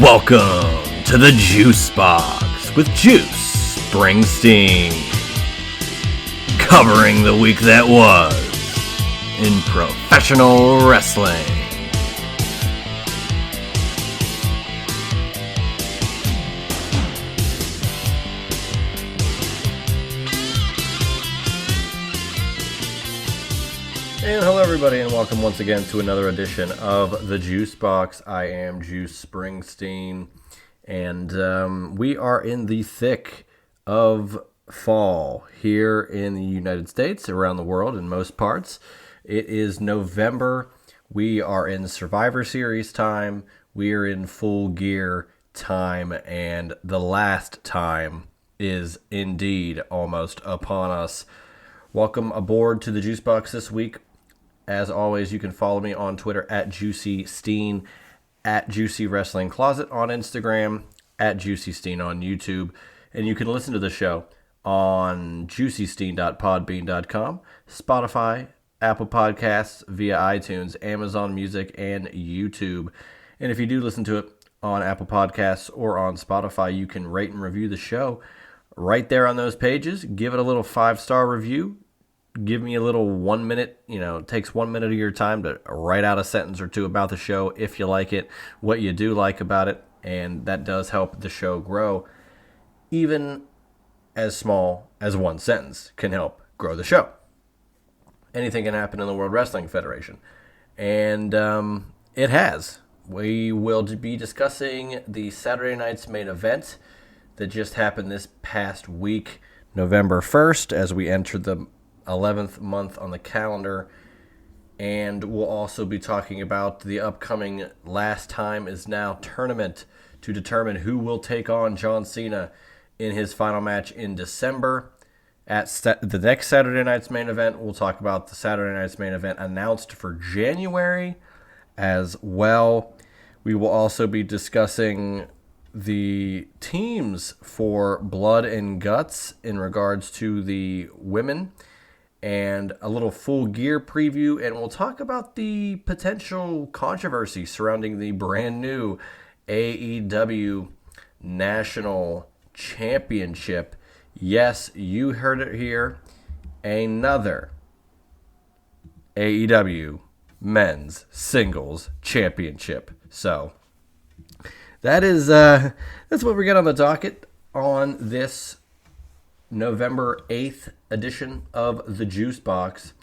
Welcome to the Juice Box with Juice Springsteen, covering the week that was in professional wrestling. And hello everybody, and welcome once again to another edition of the Juice Box. I am Juice Springsteen, and we are in the thick of fall here in the United States, around the world in most parts. It is November. We are in Survivor Series time. We are in full gear time, and the last time is indeed almost upon us. Welcome aboard to the Juice Box this week. As always, you can follow me on Twitter at JuicySteen, at Juicy Wrestling Closet on Instagram, at JuicySteen on YouTube, and you can listen to the show on juicysteen.podbean.com, Spotify, Apple Podcasts, via iTunes, Amazon Music, and YouTube. And if you do listen to it on Apple Podcasts or on Spotify, you can rate and review the show right there on those pages. Give it a little 5-star review. Give me a little 1 minute, it takes 1 minute of your time to write out a sentence or two about the show if you like it, what you do like about it, and that does help the show grow. Even as small as one sentence can help grow the show. Anything can happen in the World Wrestling Federation, and it has. We will be discussing the Saturday night's main event that just happened this past week, November 1st, as we entered the 11th month on the calendar, and we'll also be talking about the upcoming Last Time Is Now tournament to determine who will take on John Cena in his final match in December. At the next Saturday night's main event, we'll talk about the Saturday night's main event announced for January as well. We will also be discussing the teams for Blood and Guts in regards to the women, and a little full gear preview, and we'll talk about the potential controversy surrounding the brand new AEW National Championship. Yes, you heard it here. Another AEW Men's Singles Championship. So that's what we got on the docket on this November 8th edition of the Juice Box.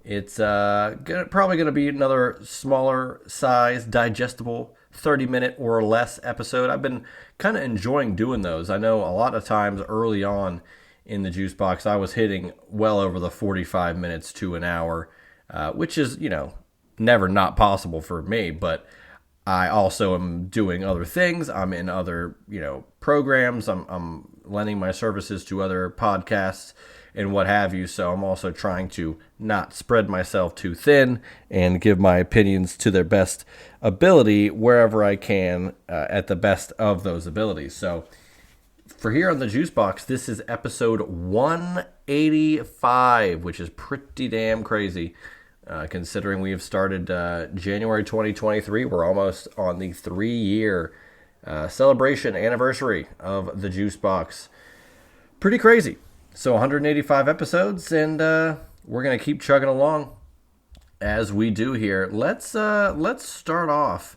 It's probably going to be another smaller size, digestible 30-minute or less episode. I've been kind of enjoying doing those. I know a lot of times early on in the Juice Box, I was hitting well over the 45 minutes to an hour, which is, never not possible for me, but I also am doing other things. I'm in other, programs. I'm lending my services to other podcasts and what have you. So I'm also trying to not spread myself too thin and give my opinions to their best ability wherever I can at the best of those abilities. So for here on the Juice Box, this is episode 185, which is pretty damn crazy. Considering we have started January 2023, we're almost on the 3-year celebration anniversary of the Juice Box. Pretty crazy. So 185 episodes, and we're going to keep chugging along as we do here. Let's start off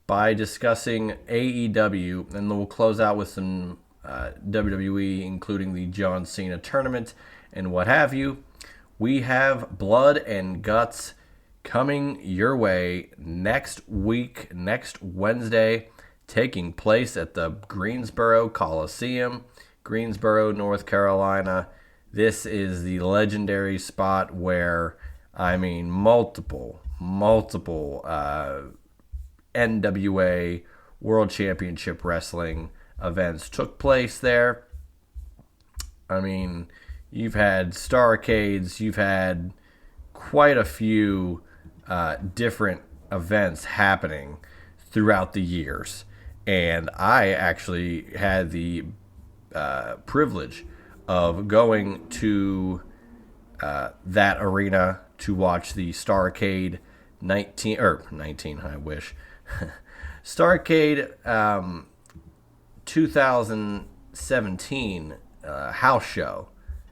by discussing AEW, and then we'll close out with some WWE, including the John Cena tournament and what have you. We have Blood and Guts coming your way next week, next Wednesday, taking place at the Greensboro Coliseum, Greensboro, North Carolina. This is the legendary spot where, multiple NWA World Championship Wrestling events took place there. You've had Starrcades, you've had quite a few different events happening throughout the years. And I actually had the privilege of going to that arena to watch the Starrcade 19, I wish, Starrcade 2017 house show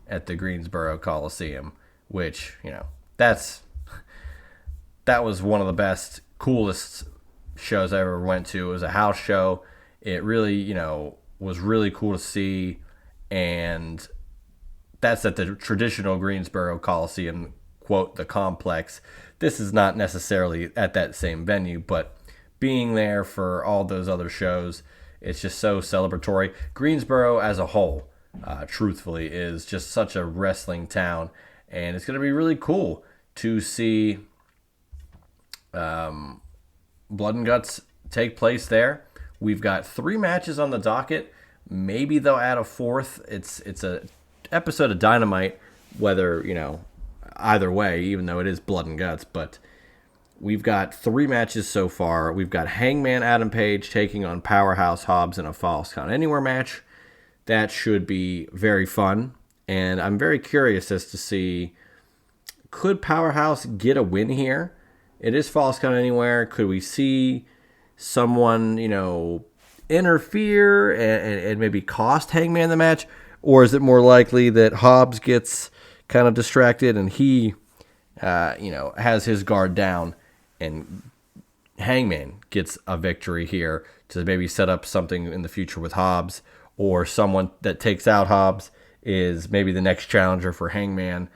at the Greensboro Coliseum, which, that was one of the best, coolest shows I ever went to. It was a house show. It really, was really cool to see. And that's at the traditional Greensboro Coliseum, quote, the complex. This is not necessarily at that same venue, but being there for all those other shows, it's just so celebratory. Greensboro as a whole, truthfully, is just such a wrestling town. And it's going to be really cool to see Blood and Guts take place there. We've got 3 matches on the docket. Maybe they'll add a 4th. It's a episode of Dynamite, whether, either way, even though it is Blood and Guts. But we've got 3 matches so far. We've got Hangman Adam Page taking on Powerhouse Hobbs in a Falls Count Anywhere match. That should be very fun. And I'm very curious as to see, could Powerhouse get a win here? It is Falls Count Anywhere. Could we see someone, interfere and maybe cost Hangman the match? Or is it more likely that Hobbs gets kind of distracted and he, has his guard down and Hangman gets a victory here to maybe set up something in the future with Hobbs, or someone that takes out Hobbs is maybe the next challenger for Hangman?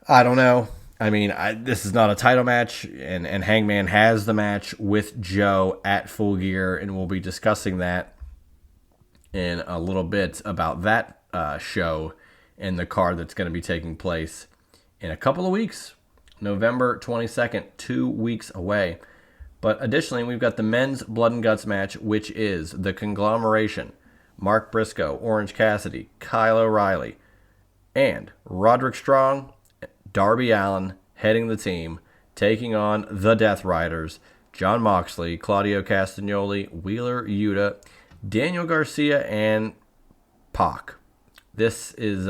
I don't know. I mean, this is not a title match, and Hangman has the match with Joe at Full Gear, and we'll be discussing that in a little bit about that show and the card that's going to be taking place in a couple of weeks. November 22nd, 2 weeks away. But additionally, we've got the men's Blood and Guts match, which is the conglomeration: Mark Briscoe, Orange Cassidy, Kyle O'Reilly, and Roderick Strong, Darby Allin heading the team, taking on the Death Riders: Jon Moxley, Claudio Castagnoli, Wheeler Yuta, Daniel Garcia, and Pac. This is,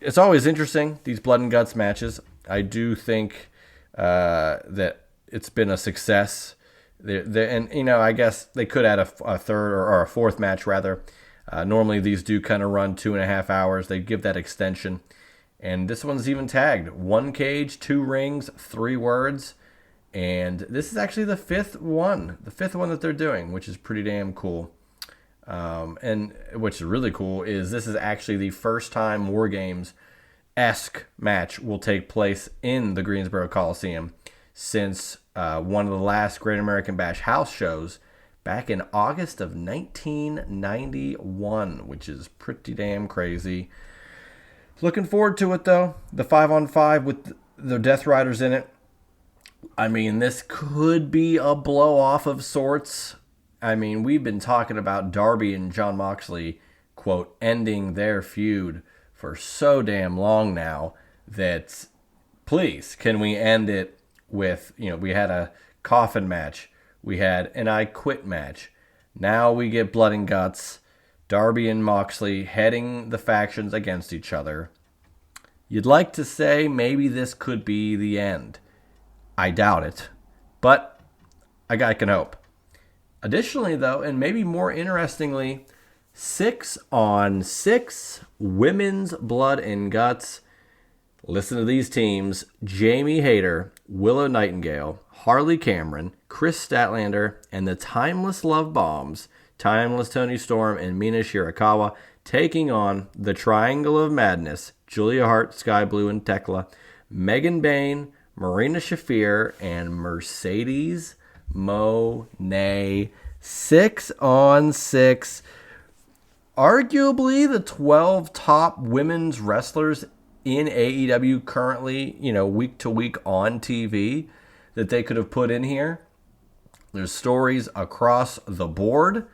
it's always interesting, these Blood and Guts matches. I do think that it's been a success. And, I guess they could add a third or a 4th match, rather. Normally, these do kind of run 2.5 hours. They give that extension. And this one's even tagged 1 cage, 2 rings, 3 words. And this is actually the 5th one that they're doing, which is pretty damn cool. And what's really cool is this is actually the first time War Games-esque match will take place in the Greensboro Coliseum since one of the last Great American Bash house shows back in August of 1991, which is pretty damn crazy. Looking forward to it, though. The 5-on-5 with the Death Riders in it. I mean, this could be a blow-off of sorts. I mean, we've been talking about Darby and Jon Moxley, quote, ending their feud for so damn long now that, please, can we end it with, we had a coffin match. We had an I Quit match. Now we get Blood and Guts. Darby and Moxley heading the factions against each other. You'd like to say maybe this could be the end. I doubt it, but I can hope. Additionally, though, and maybe more interestingly, 6-on-6 women's Blood and Guts. Listen to these teams: Jamie Hayter, Willow Nightingale, Harley Cameron, Chris Statlander, and the Timeless Love Bombs, Timeless Tony Storm and Mina Shirakawa, taking on the Triangle of Madness: Julia Hart, Sky Blue, and Tekla, Megan Bain, Marina Shafir, and Mercedes Moné. 6-on-6. Arguably the 12 top women's wrestlers in AEW currently, week to week on TV that they could have put in here. There's stories across the board,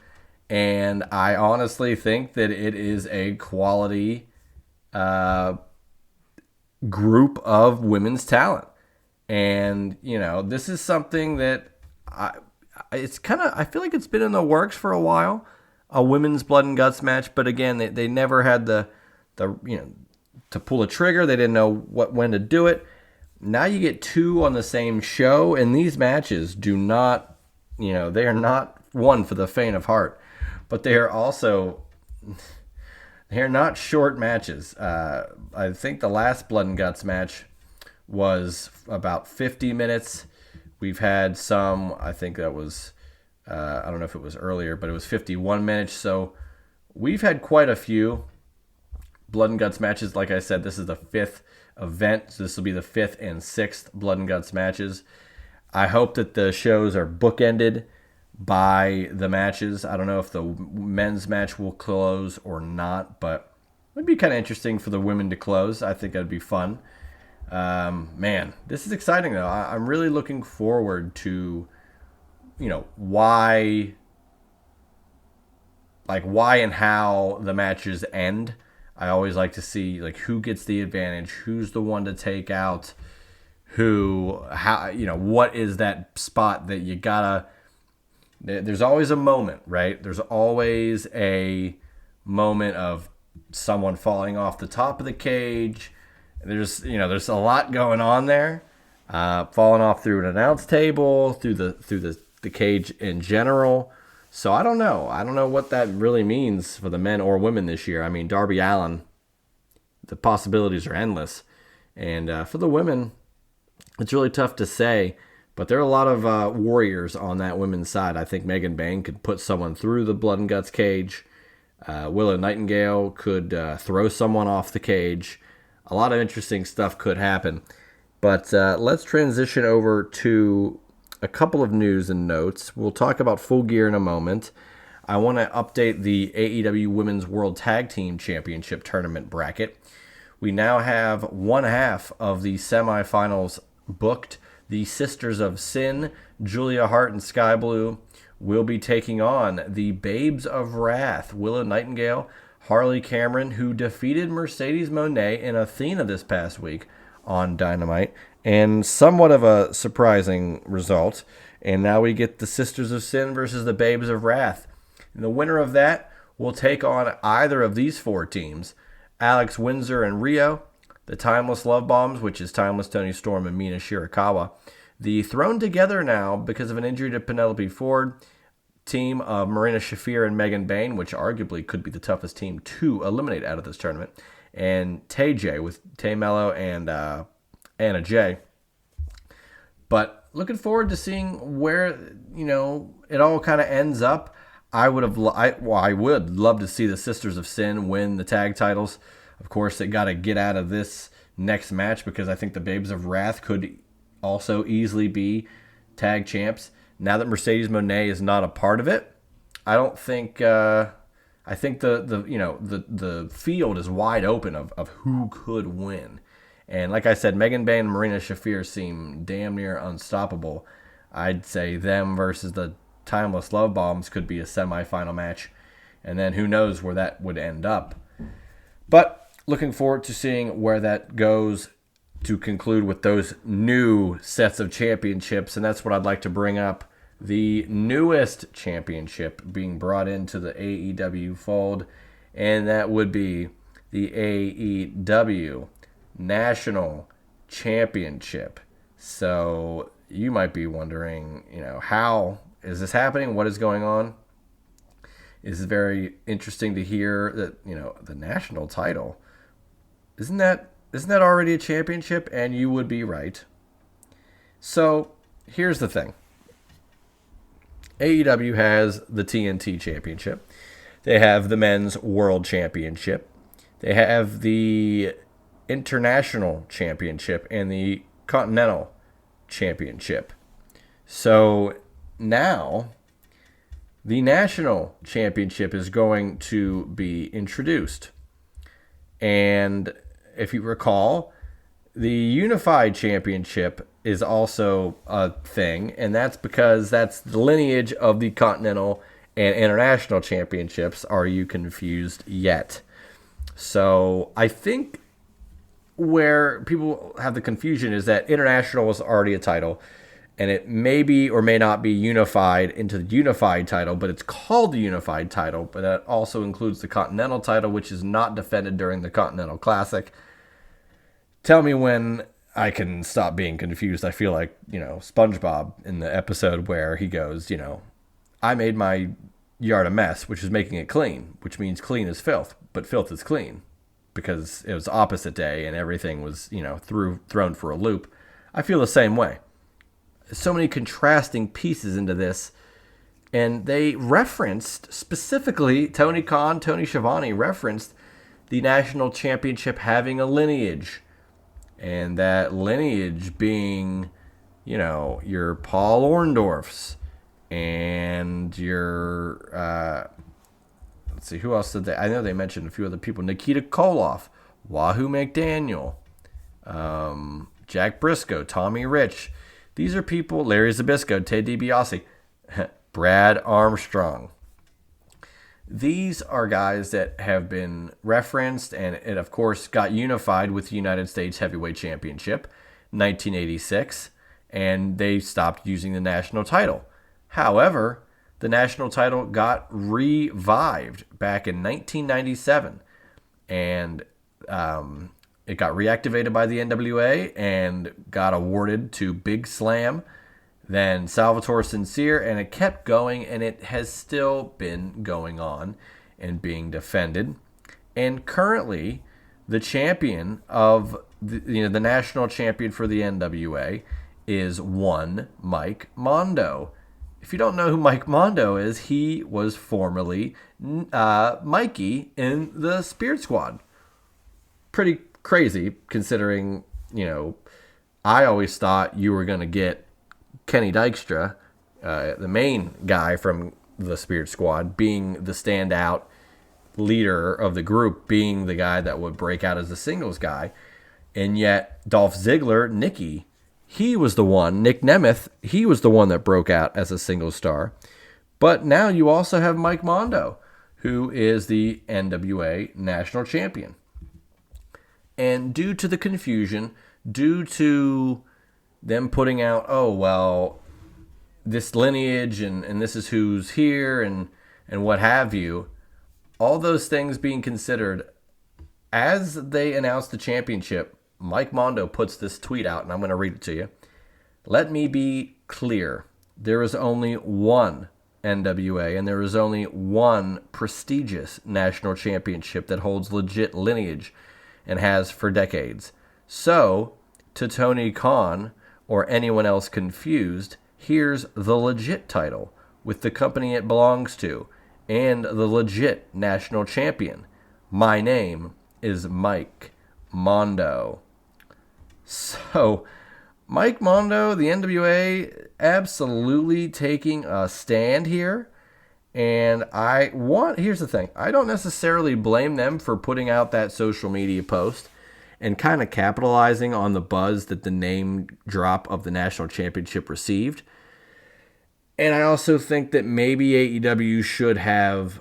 and I honestly think that it is a quality group of women's talent. And, this is something that I feel like it's been in the works for a while, a women's Blood and Guts match. But again, they never had the to pull a trigger. They didn't know when to do it. Now you get 2 on the same show, and these matches do not they are not one for the faint of heart, but they are not short matches. I think the last Blood and Guts match was about 50 minutes. We've had some, I think that was, I don't know if it was earlier, but it was 51 minutes. So we've had quite a few Blood and Guts matches. Like I said, this is the 5th event. So this will be the 5th and 6th Blood and Guts matches. I hope that the shows are bookended by the matches. I don't know if the men's match will close or not, but it would be kind of interesting for the women to close. I think that'd be fun. Man, this is exciting though. I'm really looking forward to, why and how the matches end. I always like to see who gets the advantage, who's the one to take out, what is that spot that you gotta. There's always a moment, right? There's always a moment of someone falling off the top of the cage. There's a lot going on there, falling off through an announce table, through the cage in general. So I don't know what that really means for the men or women this year. I mean, Darby Allin, the possibilities are endless, and for the women, it's really tough to say. But there are a lot of warriors on that women's side. I think Megan Bayne could put someone through the Blood and Guts cage. Willow Nightingale could throw someone off the cage. A lot of interesting stuff could happen. But let's transition over to a couple of news and notes. We'll talk about Full Gear in a moment. I want to update the AEW Women's World Tag Team Championship Tournament bracket. We now have one half of the semifinals booked. The Sisters of Sin, Julia Hart and Sky Blue, will be taking on the Babes of Wrath, Willow Nightingale, Harley Cameron, who defeated Mercedes Moné and Athena this past week on Dynamite, and somewhat of a surprising result. And now we get the Sisters of Sin versus the Babes of Wrath. And the winner of that will take on either of these 4 teams, Alex Windsor and Rio, the Timeless Love Bombs, which is Timeless Tony Storm and Mina Shirakawa. The thrown together now because of an injury to Penelope Ford team of Marina Shafir and Megan Bayne, which arguably could be the toughest team to eliminate out of this tournament, and Tay J with Tay Mello and Anna J. But looking forward to seeing where it all kind of ends up. I would love to see the Sisters of Sin win the tag titles. Of course, they got to get out of this next match because I think the Babes of Wrath could also easily be tag champs. Now that Mercedes Moné is not a part of it, I don't think. I think the field is wide open of who could win. And like I said, Megan Bayne and Marina Shafir seem damn near unstoppable. I'd say them versus the Timeless Love Bombs could be a semifinal match, and then who knows where that would end up. But looking forward to seeing where that goes to conclude with those new sets of championships. And that's what I'd like to bring up. The newest championship being brought into the AEW fold. And that would be the AEW National Championship. So you might be wondering, how is this happening? What is going on? It's very interesting to hear that, the national title. Isn't that already a championship? And you would be right. So here's the thing. AEW has the TNT Championship. They have the Men's World Championship. They have the International Championship and the Continental Championship. So now the National Championship is going to be introduced. And if you recall, the Unified Championship is also a thing, and that's because that's the lineage of the Continental and International Championships. Are you confused yet? So I think where people have the confusion is that International was already a title, and it may be or may not be unified into the Unified title, but it's called the Unified title, but that also includes the Continental title, which is not defended during the Continental Classic. Tell me when I can stop being confused. I feel like, SpongeBob in the episode where he goes, I made my yard a mess, which is making it clean, which means clean is filth, but filth is clean because it was opposite day and everything was, thrown for a loop. I feel the same way. So many contrasting pieces into this. And they referenced specifically, Tony Schiavone referenced the national championship having a lineage. And that lineage being, your Paul Orndorffs and your, let's see, who else did they? I know they mentioned a few other people. Nikita Koloff, Wahoo McDaniel, Jack Briscoe, Tommy Rich. These are people, Larry Zbyszko, Ted DiBiase, Brad Armstrong. These are guys that have been referenced, and it, of course, got unified with the United States Heavyweight Championship, 1986, and they stopped using the national title. However, the national title got revived back in 1997, and it got reactivated by the NWA and got awarded to Big Slam, then Salvatore Sincere, and it kept going, and it has still been going on and being defended. And currently, the champion of the national champion for the NWA is one Mike Mondo. If you don't know who Mike Mondo is, he was formerly Mikey in the Spirit Squad. Pretty crazy considering, I always thought you were going to get Kenny Dykstra, the main guy from the Spirit Squad, being the standout leader of the group, being the guy that would break out as a singles guy. And yet Dolph Ziggler, Nick Nemeth, he was the one that broke out as a singles star. But now you also have Mike Mondo, who is the NWA national champion. And due to the confusion, due to them putting out, this lineage and this is who's here and what have you, all those things being considered, as they announced the championship, Mike Mondo puts this tweet out, and I'm going to read it to you. Let me be clear. There is only one NWA, and there is only one prestigious national championship that holds legit lineage and has for decades. So, to Tony Khan or anyone else confused, here's the legit title with the company it belongs to and the legit national champion. My name is Mike Mondo. So, Mike Mondo, the NWA, absolutely taking a stand here. And here's the thing. I don't necessarily blame them for putting out that social media post and kind of capitalizing on the buzz that the name drop of the national championship received. And I also think that maybe AEW should have...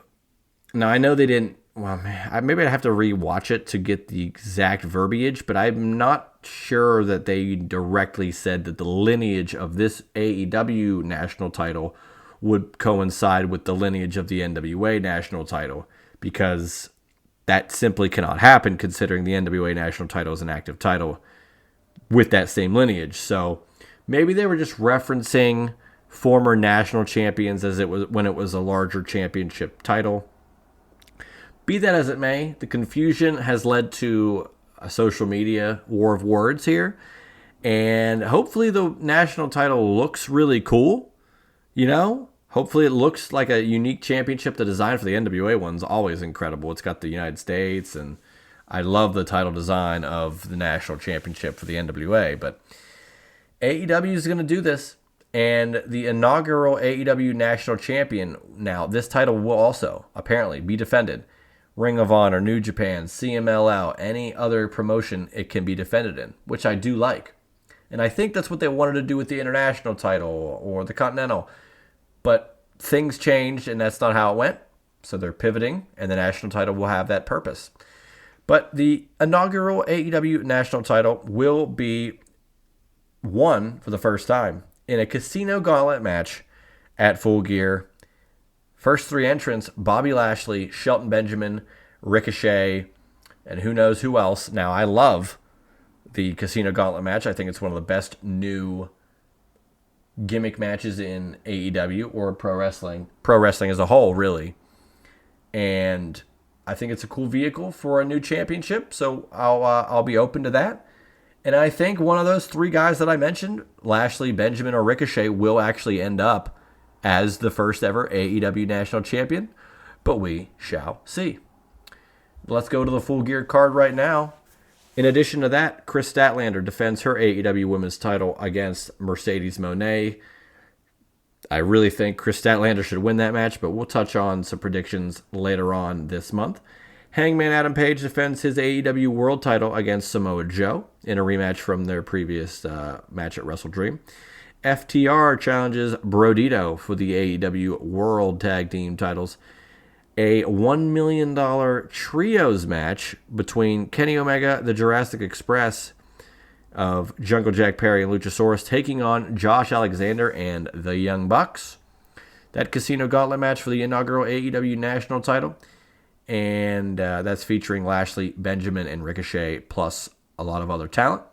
Now, I know they didn't... Well, maybe I'd have to rewatch it to get the exact verbiage, but I'm not sure that they directly said that the lineage of this AEW national title would coincide with the lineage of the NWA national title, because that simply cannot happen considering the NWA national title is an active title with that same lineage. So maybe they were just referencing former national champions as it was when it was a larger championship title. Be that as it may, the confusion has led to a social media war of words here, and hopefully the national title looks really cool. Hopefully it looks like a unique championship. The design for the NWA one's always incredible. It's got the United States, and I love the title design of the national championship for the NWA. But AEW is going to do this, and the inaugural AEW national champion, now this title will also apparently be defended. Ring of Honor, New Japan, CMLL, any other promotion it can be defended in, which I do like. And I think that's what they wanted to do with the international title or the Continental. But things changed, and that's not how it went. So they're pivoting, and the national title will have that purpose. But the inaugural AEW national title will be won for the first time in a casino gauntlet match at Full Gear. First three entrants, Bobby Lashley, Shelton Benjamin, Ricochet, and who knows who else. Now, I love the Casino Gauntlet match. I think it's one of the best new gimmick matches in AEW or pro wrestling as a whole, really. And I think it's a cool vehicle for a new championship, so I'll be open to that. And I think one of those three guys that I mentioned, Lashley, Benjamin, or Ricochet, will actually end up as the first ever AEW National Champion, but we shall see. Let's go to the Full Gear card right now. In addition to that, Chris Statlander defends her AEW Women's title against Mercedes Moné. I really think Chris Statlander should win that match, but we'll touch on some predictions later on this month. Hangman Adam Page defends his AEW World title against Samoa Joe in a rematch from their previous match at Wrestle Dream. FTR challenges Brodito for the AEW World Tag Team titles. A $1 million trios match between Kenny Omega, the Jurassic Express of Jungle Jack Perry and Luchasaurus, taking on Josh Alexander and the Young Bucks. That Casino Gauntlet match for the inaugural AEW National title. And that's featuring Lashley, Benjamin, and Ricochet, plus a lot of other talent.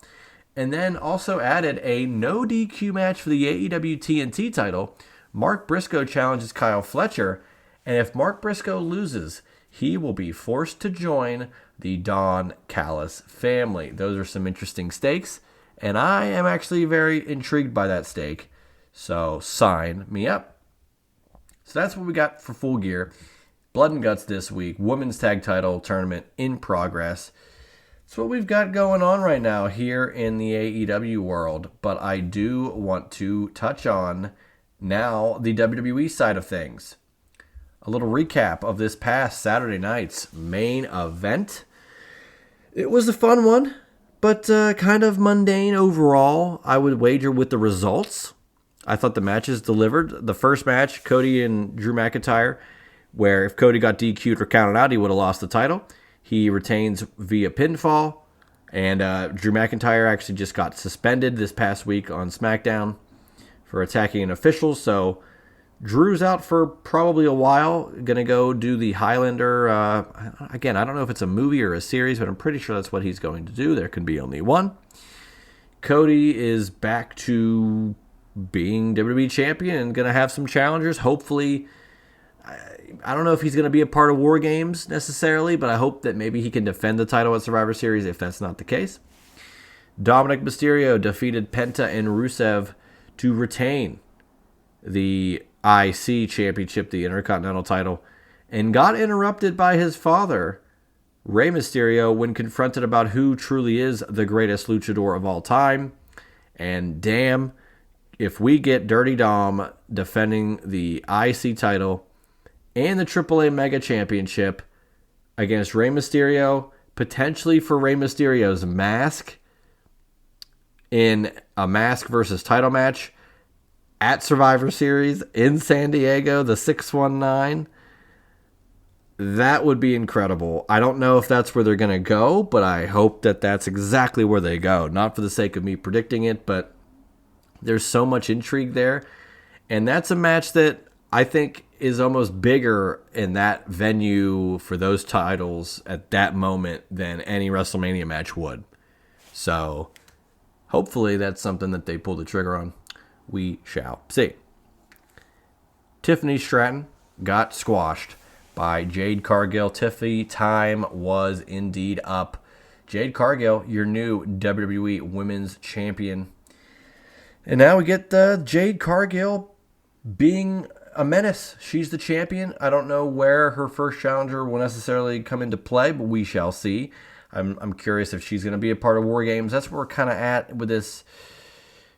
And then also added a no DQ match for the AEW TNT title. Mark Briscoe challenges Kyle Fletcher. And if Mark Briscoe loses, he will be forced to join the Don Callis family. Those are some interesting stakes. And I am actually very intrigued by that stake. So sign me up. So that's what we got for Full Gear. Blood and Guts this week. Women's Tag Title Tournament in progress. That's what we've got going on right now here in the AEW world. But I do want to touch on now the WWE side of things. A little recap of this past Saturday night's main event. It was a fun one, but kind of mundane overall. I would wager with the results. I thought the matches delivered. The first match, Cody and Drew McIntyre, where if Cody got DQ'd or counted out, he would have lost the title. He retains via pinfall, and Drew McIntyre actually just got suspended this past week on SmackDown for attacking an official, so Drew's out for probably a while. Going to go do the Highlander. Again, I don't know if it's a movie or a series, but I'm pretty sure that's what he's going to do. There can be only one. Cody is back to being WWE champion and going to have some challengers. Hopefully, I don't know if he's going to be a part of War Games necessarily, but I hope that maybe he can defend the title at Survivor Series if that's not the case. Dominic Mysterio defeated Penta and Rusev to retain the IC Championship, the Intercontinental title, and got interrupted by his father, Rey Mysterio, when confronted about who truly is the greatest luchador of all time. And damn, if we get Dirty Dom defending the IC title and the AAA Mega Championship against Rey Mysterio, potentially for Rey Mysterio's mask in a mask versus title match at Survivor Series in San Diego, the 619, that would be incredible. I don't know if that's where they're going to go, but I hope that that's exactly where they go. Not for the sake of me predicting it, but there's so much intrigue there. And that's a match that I think is almost bigger in that venue for those titles at that moment than any WrestleMania match would. So hopefully that's something that they pull the trigger on. We shall see. Tiffany Stratton got squashed by Jade Cargill. Tiffy, time was indeed up. Jade Cargill, your new WWE Women's Champion. And now we get Jade Cargill being a menace. She's the champion. I don't know where her first challenger will necessarily come into play, but we shall see. I'm curious if she's going to be a part of War Games. That's where we're kind of at with this.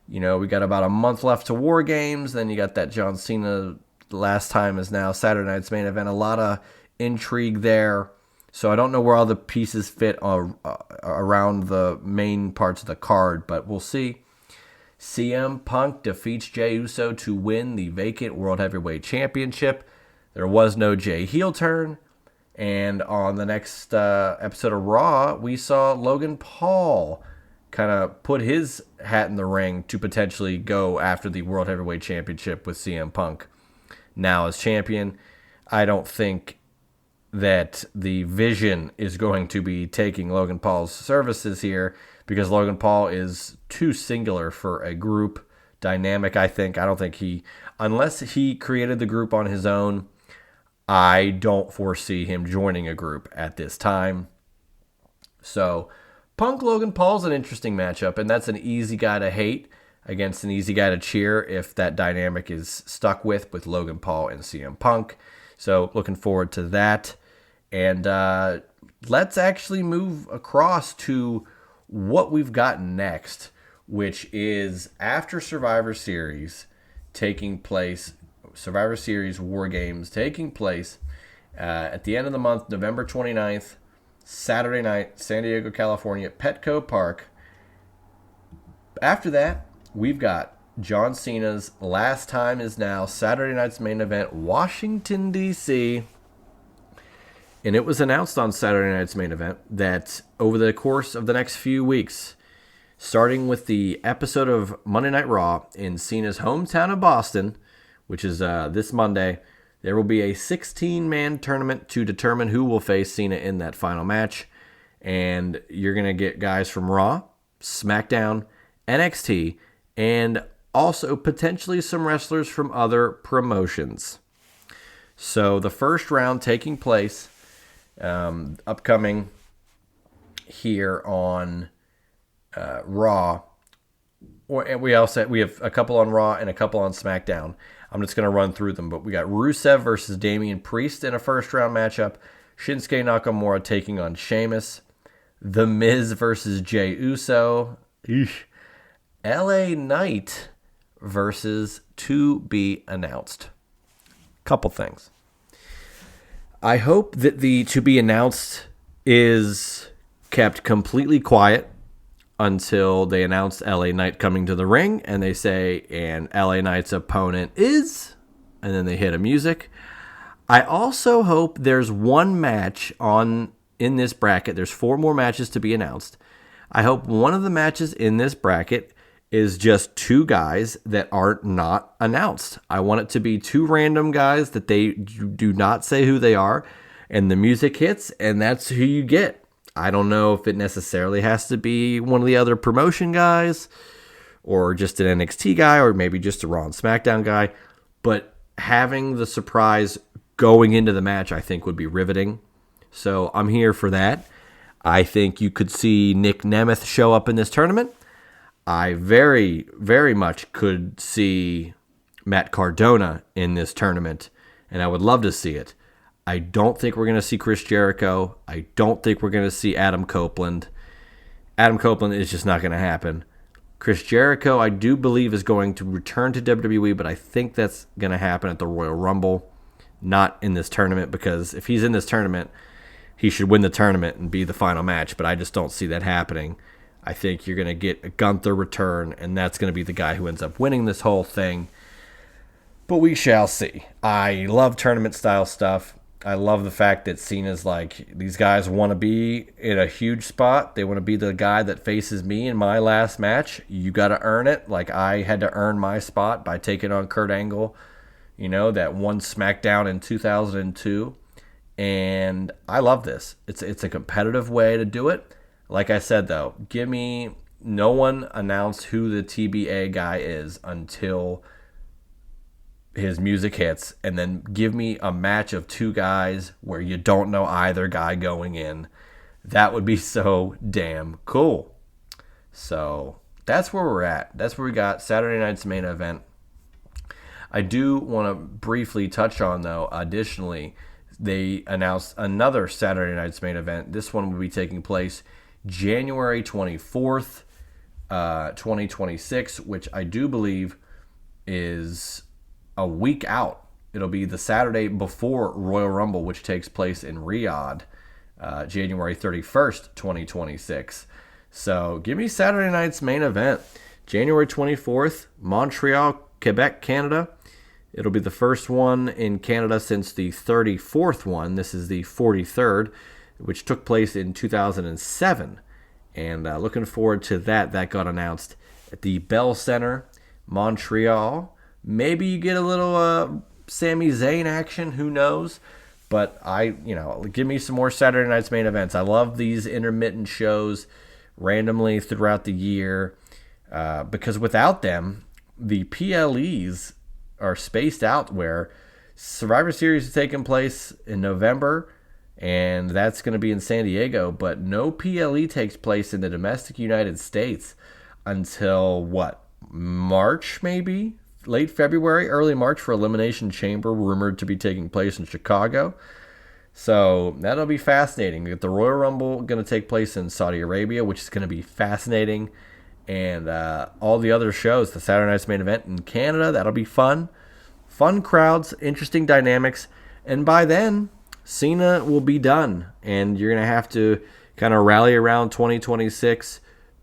You know, we got about a month left to War Games. Then you got that John Cena last time is now Saturday night's main event. A lot of intrigue there. So I don't know where all the pieces fit around the main parts of the card, but we'll see. CM Punk defeats Jey Uso to win the vacant World Heavyweight Championship. There was no Jey heel turn. And on the next episode of Raw, we saw Logan Paul kind of put his hat in the ring to potentially go after the World Heavyweight Championship with CM Punk now as champion. I don't think that the Vision is going to be taking Logan Paul's services here because Logan Paul is too singular for a group dynamic, I think. I don't think unless he created the group on his own, I don't foresee him joining a group at this time. So Punk Logan Paul's an interesting matchup, and that's an easy guy to hate against an easy guy to cheer if that dynamic is stuck with Logan Paul and CM Punk. So looking forward to that. And let's actually move across to what we've got next, which is after Survivor Series taking place, Survivor Series War Games taking place at the end of the month, November 29th, Saturday night, San Diego, California, Petco Park. After that, we've got John Cena's Last Time Is Now, Saturday night's main event, Washington, D.C., and it was announced on Saturday night's main event that over the course of the next few weeks, starting with the episode of Monday Night Raw in Cena's hometown of Boston, which is this Monday, there will be a 16-man tournament to determine who will face Cena in that final match. And you're going to get guys from Raw, SmackDown, NXT, and also potentially some wrestlers from other promotions. So the first round taking place upcoming here on Raw. And we have a couple on Raw and a couple on SmackDown. I'm just going to run through them, but we got Rusev versus Damian Priest in a first-round matchup. Shinsuke Nakamura taking on Sheamus. The Miz versus Jey Uso. Eesh. LA Knight versus to be announced. Couple things. I hope that the to be announced is kept completely quiet until they announce LA Knight coming to the ring and they say, and LA Knight's opponent is, and then they hit a music. I also hope there's one match in this bracket. There's 4 more matches to be announced. I hope one of the matches in this bracket is just 2 guys that are not announced. I want it to be 2 random guys that they do not say who they are, and the music hits, and that's who you get. I don't know if it necessarily has to be one of the other promotion guys or just an NXT guy or maybe just a Raw and SmackDown guy. But having the surprise going into the match, I think, would be riveting. So I'm here for that. I think you could see Nick Nemeth show up in this tournament. I very, very much could see Matt Cardona in this tournament, and I would love to see it. I don't think we're going to see Chris Jericho. I don't think we're going to see Adam Copeland. Adam Copeland is just not going to happen. Chris Jericho, I do believe, is going to return to WWE, but I think that's going to happen at the Royal Rumble, not in this tournament, because if he's in this tournament, he should win the tournament and be the final match, but I just don't see that happening. I think you're going to get a Gunther return, and that's going to be the guy who ends up winning this whole thing. But we shall see. I love tournament-style stuff. I love the fact that Cena's like, these guys want to be in a huge spot. They want to be the guy that faces me in my last match. You got to earn it. Like I had to earn my spot by taking on Kurt Angle, that one SmackDown in 2002. And I love this. It's a competitive way to do it. Like I said, though, no one announce who the TBA guy is until his music hits, and then give me a match of 2 guys where you don't know either guy going in. That would be so damn cool. So that's where we're at. That's where we got Saturday night's main event. I do want to briefly touch on, though, additionally, they announced another Saturday night's main event. This one will be taking place January 24th, 2026, which I do believe is a week out. It'll be the Saturday before Royal Rumble, which takes place in Riyadh, January 31st, 2026. So give me Saturday night's main event. January 24th, Montreal, Quebec, Canada. It'll be the first one in Canada since the 34th one. This is the 43rd, which took place in 2007. And looking forward to that. That got announced at the Bell Center, Montreal. Maybe you get a little Sami Zayn action. Who knows? But give me some more Saturday night's main events. I love these intermittent shows. randomly throughout the year, because without them, the PLEs are spaced out where Survivor Series is taking place in November, and that's going to be in San Diego, but no PLE takes place in the domestic United States until, March maybe? Late February, early March for Elimination Chamber, rumored to be taking place in Chicago. So that'll be fascinating. We got the Royal Rumble going to take place in Saudi Arabia, which is going to be fascinating. And all the other shows, the Saturday Night's Main Event in Canada, that'll be fun. Fun crowds, interesting dynamics. And by then, Cena will be done. And you're going to have to kind of rally around 2026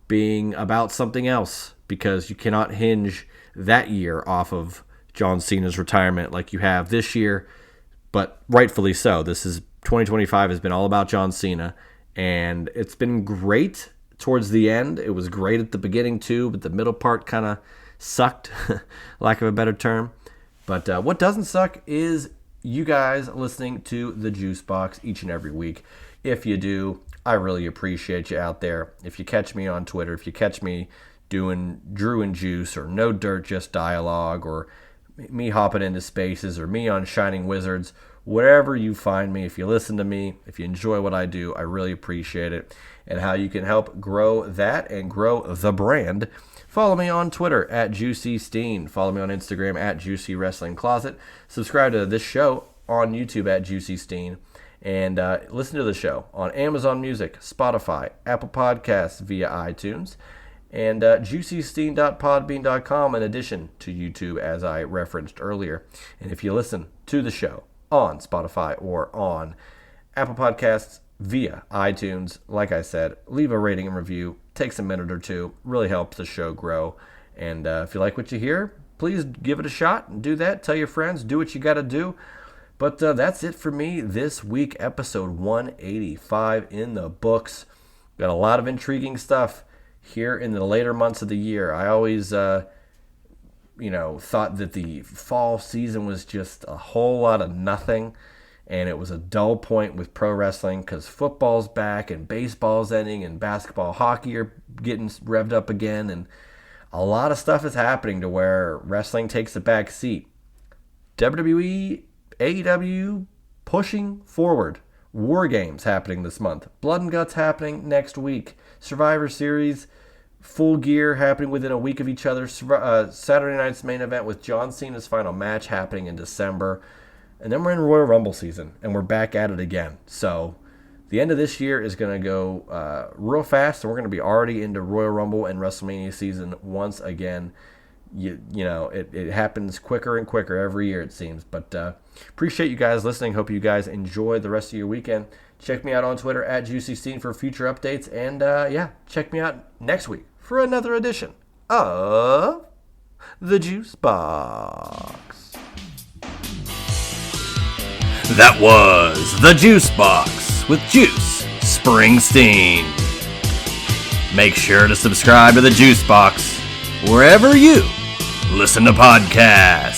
being about something else, because you cannot hinge that year off of John Cena's retirement like you have this year. But rightfully so. 2025 has been all about John Cena. And it's been great towards the end. It was great at the beginning too, but the middle part kind of sucked, lack of a better term. But what doesn't suck is you guys listening to the Juice Box each and every week. If you do, I really appreciate you out there. If you catch me on Twitter, if you catch me doing Drew and Juice or No Dirt, Just Dialogue, or me hopping into spaces, or me on Shining Wizards, wherever you find me, if you listen to me, if you enjoy what I do, I really appreciate it. And how you can help grow that and grow the brand, follow me on Twitter at Juicy Steen. Follow me on Instagram at Juicy Wrestling Closet. Subscribe to this show on YouTube at Juicy Steen. And listen to the show on Amazon Music, Spotify, Apple Podcasts via iTunes, and juicysteen.podbean.com in addition to YouTube, as I referenced earlier. And if you listen to the show on Spotify or on Apple Podcasts via iTunes, like I said, leave a rating and review. Takes a minute or two. Really helps the show grow. And if you like what you hear, please give it a shot and do that. Tell your friends. Do what you got to do. But that's it for me this week. Episode 185 in the books. Got a lot of intriguing stuff here in the later months of the year. I always, thought that the fall season was just a whole lot of nothing. And it was a dull point with pro wrestling because football's back and baseball's ending and basketball, hockey are getting revved up again. And a lot of stuff is happening to where wrestling takes a back seat. WWE, AEW pushing forward. War Games happening this month. Blood and Guts happening next week. Survivor Series, Full Gear happening within a week of each other. Saturday Night's Main Event with John Cena's final match happening in December. And then we're in Royal Rumble season, and we're back at it again. So the end of this year is going to go real fast, and we're going to be already into Royal Rumble and WrestleMania season once again. It happens quicker and quicker every year, it seems. But appreciate you guys listening. Hope you guys enjoy the rest of your weekend. Check me out on Twitter at JuicySteen for future updates. And, check me out next week for another edition of The Juice Box. That was The Juice Box with Juice Springsteen. Make sure to subscribe to The Juice Box wherever you listen to podcasts.